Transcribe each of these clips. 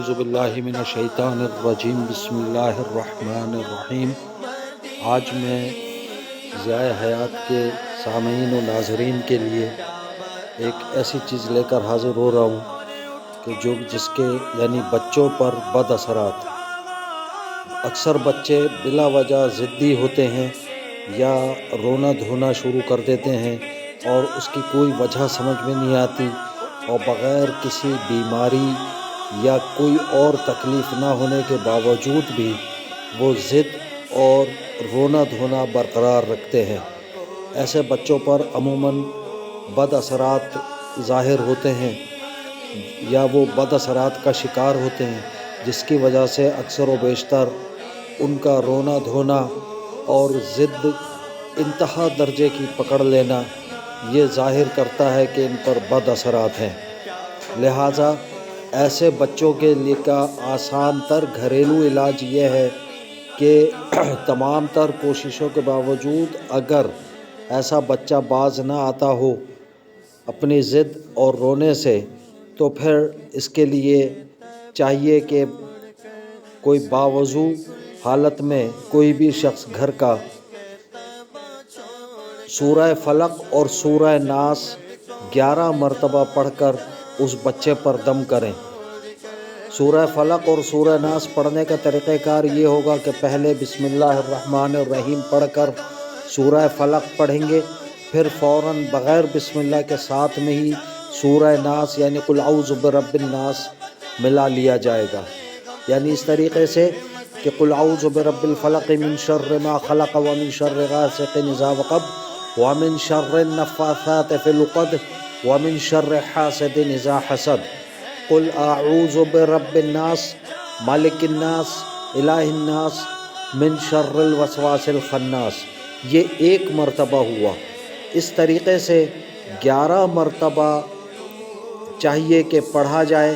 اعوذ باللہ من الشیطان الرجیم بسم اللہ الرحمن الرحیم۔ آج میں ضیاء حیات کے سامعین و ناظرین کے لیے ایک ایسی چیز لے کر حاضر ہو رہا ہوں کہ جس کے یعنی بچوں پر بد اثرات۔ اکثر بچے بلا وجہ ضدی ہوتے ہیں یا رونا دھونا شروع کر دیتے ہیں اور اس کی کوئی وجہ سمجھ میں نہیں آتی، اور بغیر کسی بیماری یا کوئی اور تکلیف نہ ہونے کے باوجود بھی وہ ضد اور رونا دھونا برقرار رکھتے ہیں۔ ایسے بچوں پر عموماً بد اثرات ظاہر ہوتے ہیں یا وہ بد اثرات کا شکار ہوتے ہیں، جس کی وجہ سے اکثر و بیشتر ان کا رونا دھونا اور ضد انتہا درجے کی پکڑ لینا یہ ظاہر کرتا ہے کہ ان پر بد اثرات ہیں۔ لہٰذا ایسے بچوں کے لیے کا آسان تر گھریلو علاج یہ ہے کہ تمام تر کوششوں کے باوجود اگر ایسا بچہ باز نہ آتا ہو اپنی ضد اور رونے سے، تو پھر اس کے لیے چاہیے کہ کوئی باوضو حالت میں کوئی بھی شخص گھر کا سورہ فلق اور سورہ ناس 11 مرتبہ پڑھ کر اس بچے پر دم کریں۔ سورہ فلق اور سورہ ناس پڑھنے کا طریقہ کار یہ ہوگا کہ پہلے بسم اللہ الرحمن الرحیم پڑھ کر سورہ فلق پڑھیں گے، پھر فوراً بغیر بسم اللہ کے ساتھ میں ہی سورہ ناس یعنی قل اعوذ برب الناس ملا لیا جائے گا، یعنی اس طریقے سے کہ قل اعوذ برب الفلق من شر ما خلق ومن شر غاسق اذا وقب ومن شر النفاثات في العقد ومن شر حاسد اذا حسد قل اعوذ برب الناس مالک الناس الہ الناس من شر الوسواس الخناس۔ یہ 1 مرتبہ ہوا۔ اس طریقے سے 11 مرتبہ چاہیے کہ پڑھا جائے،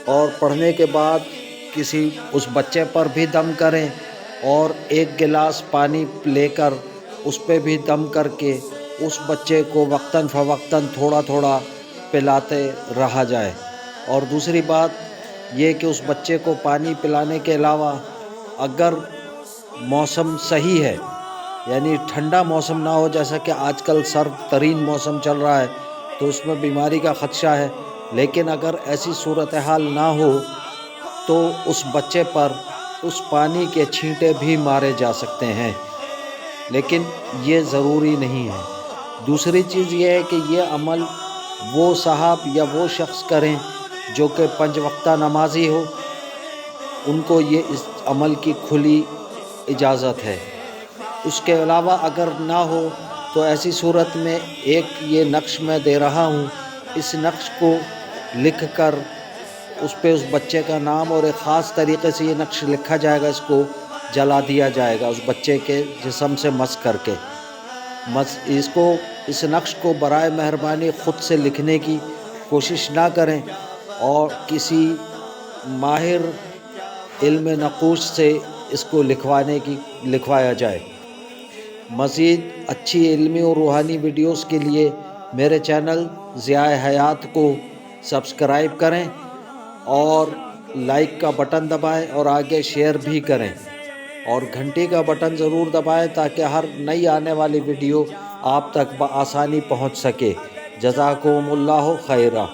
اور پڑھنے کے بعد کسی اس بچے پر بھی دم کریں اور 1 گلاس پانی لے کر اس پہ بھی دم کر کے اس بچے کو وقتاً فوقتاً تھوڑا تھوڑا پلاتے رہا جائے۔ اور دوسری بات یہ کہ اس بچے کو پانی پلانے کے علاوہ اگر موسم صحیح ہے، یعنی ٹھنڈا موسم نہ ہو، جیسا کہ آج کل سرد ترین موسم چل رہا ہے تو اس میں بیماری کا خدشہ ہے، لیکن اگر ایسی صورتحال نہ ہو تو اس بچے پر اس پانی کے چھینٹے بھی مارے جا سکتے ہیں، لیکن یہ ضروری نہیں ہے۔ دوسری چیز یہ ہے کہ یہ عمل وہ صاحب یا وہ شخص کریں جو کہ 5 وقتہ نمازی ہو، ان کو یہ اس عمل کی کھلی اجازت ہے۔ اس کے علاوہ اگر نہ ہو تو ایسی صورت میں ایک یہ نقش میں دے رہا ہوں، اس نقش کو لکھ کر اس پہ اس بچے کا نام اور ایک خاص طریقے سے یہ نقش لکھا جائے گا، اس کو جلا دیا جائے گا اس بچے کے جسم سے مس کر کے۔ اس نقش کو برائے مہربانی خود سے لکھنے کی کوشش نہ کریں اور کسی ماہر علم نقوش سے اس کو لکھوایا جائے۔ مزید اچھی علمی اور روحانی ویڈیوز کے لیے میرے چینل ضیاء حیات کو سبسکرائب کریں اور لائک کا بٹن دبائیں اور آگے شیئر بھی کریں، اور گھنٹی کا بٹن ضرور دبائیں تاکہ ہر نئی آنے والی ویڈیو آپ تک بآسانی پہنچ سکے۔ جزاکم اللہ خیرہ۔